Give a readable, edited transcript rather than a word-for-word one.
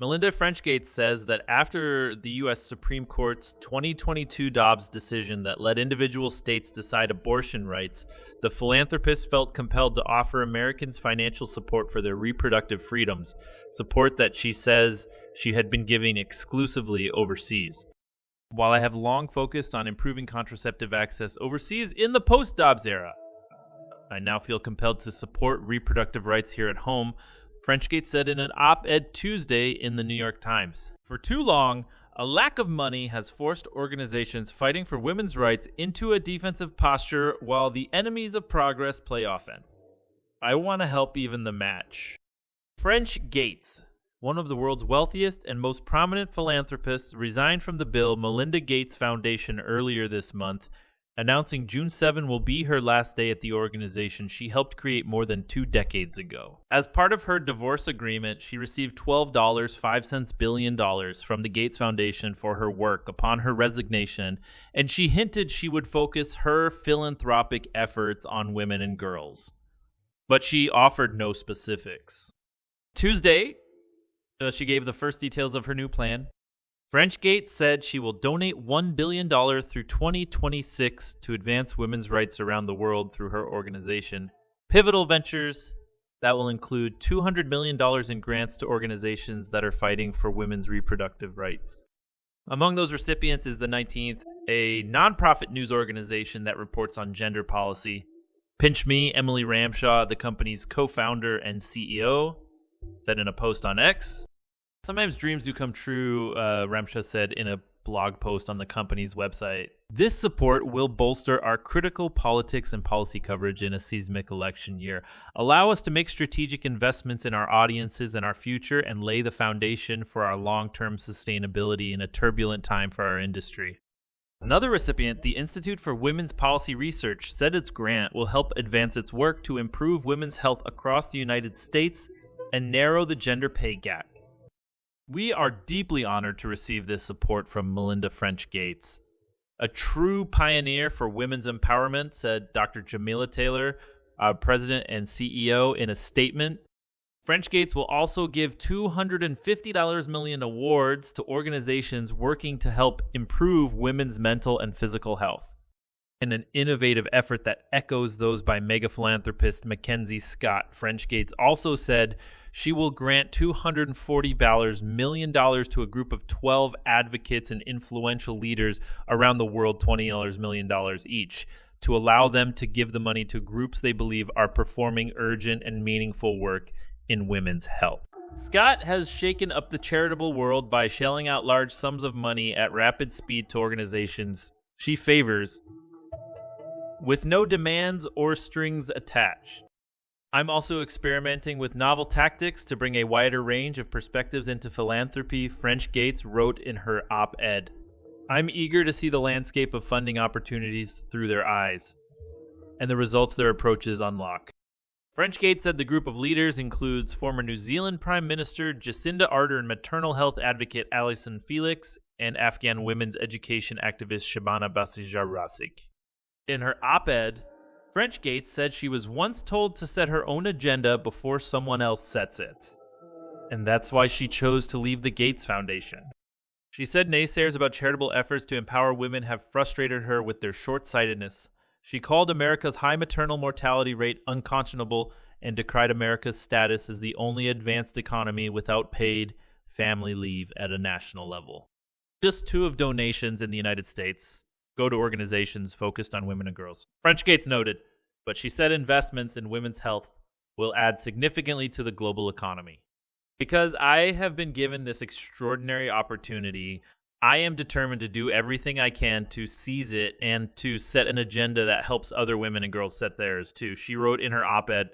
Melinda French Gates says that after the U.S. Supreme Court's 2022 Dobbs decision that let individual states decide abortion rights, the philanthropist felt compelled to offer Americans financial support for their reproductive freedoms, support that she says she had been giving exclusively overseas. While I have long focused on improving contraceptive access overseas in the post-Dobbs era, I now feel compelled to support reproductive rights here at home, French Gates said in an op-ed Tuesday in the New York Times. For too long, a lack of money has forced organizations fighting for women's rights into a defensive posture while the enemies of progress play offense. I want to help even the match. French Gates, one of the world's wealthiest and most prominent philanthropists, resigned from the Bill Melinda Gates Foundation earlier this month, announcing June 7 will be her last day at the organization she helped create more than 2 decades ago. As part of her divorce agreement, she received $12.05 billion from the Gates Foundation for her work upon her resignation, and she hinted she would focus her philanthropic efforts on women and girls. But she offered no specifics. Tuesday, she gave the first details of her new plan. French Gates said she will donate $1 billion through 2026 to advance women's rights around the world through her organization, Pivotal Ventures, that will include $200 million in grants to organizations that are fighting for women's reproductive rights. Among those recipients is the 19th, a nonprofit news organization that reports on gender policy. Pinch Me, Emily Ramshaw, the company's co-founder and CEO, said in a post on X. Sometimes dreams do come true, Ramshaw said in a blog post on the company's website. This support will bolster our critical politics and policy coverage in a seismic election year, allow us to make strategic investments in our audiences and our future, and lay the foundation for our long-term sustainability in a turbulent time for our industry. Another recipient, the Institute for Women's Policy Research, said its grant will help advance its work to improve women's health across the United States and narrow the gender pay gap. We are deeply honored to receive this support from Melinda French Gates. A true pioneer for women's empowerment, said Dr. Jamila Taylor, our president and CEO, in a statement. French Gates will also give $250 million awards to organizations working to help improve women's mental and physical health. In an innovative effort that echoes those by mega philanthropist Mackenzie Scott, French Gates also said she will grant $240 million to a group of 12 advocates and influential leaders around the world, $20 million each, to allow them to give the money to groups they believe are performing urgent and meaningful work in women's health. Scott has shaken up the charitable world by shelling out large sums of money at rapid speed to organizations she favors, with no demands or strings attached. I'm also experimenting with novel tactics to bring a wider range of perspectives into philanthropy, French Gates wrote in her op-ed. I'm eager to see the landscape of funding opportunities through their eyes and the results their approaches unlock. French Gates said the group of leaders includes former New Zealand Prime Minister Jacinda Ardern and maternal health advocate Alison Felix and Afghan women's education activist Shabana Basijarasik. In her op-ed, French Gates said she was once told to set her own agenda before someone else sets it. And that's why she chose to leave the Gates Foundation. She said naysayers about charitable efforts to empower women have frustrated her with their short-sightedness. She called America's high maternal mortality rate unconscionable and decried America's status as the only advanced economy without paid family leave at a national level. Just 2 of donations in the United States go to organizations focused on women and girls. French Gates noted, but she said investments in women's health will add significantly to the global economy. Because I have been given this extraordinary opportunity, I am determined to do everything I can to seize it and to set an agenda that helps other women and girls set theirs too. She wrote in her op-ed,